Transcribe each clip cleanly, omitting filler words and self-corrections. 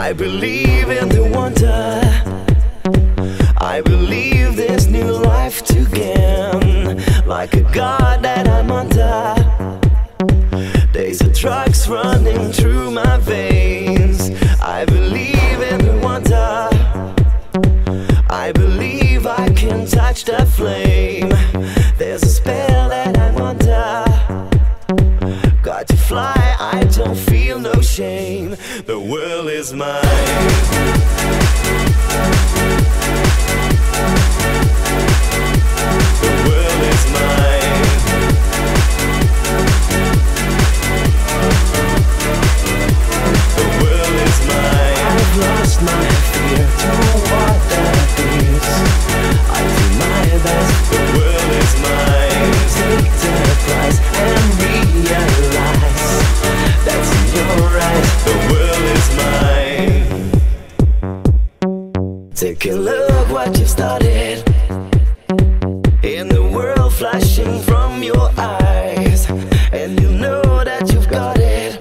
I believe in the wonder. I believe there's new life to gain. Like a god that I'm under. There's a drugs running through my veins. I believe in the wonder. I believe I can touch the flame. There's a spell that I'm under. Got to fly, I don't feel no shame. The world is mine. The world is mine. The world is mine. I've lost my fear, don't know what that is. I do my best. The world is mine. Take the prize and realize that's in your eyes. The world is mine. Take a look what you've started. In the world flashing from your eyes, and you know that you've got it.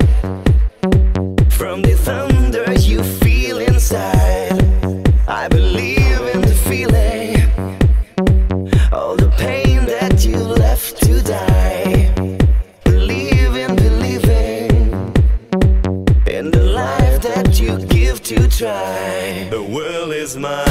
From the thunder you feel inside, I believe in the feeling. All the pain that you left to die. Believe in believing in the life that you give to try. The world is mine.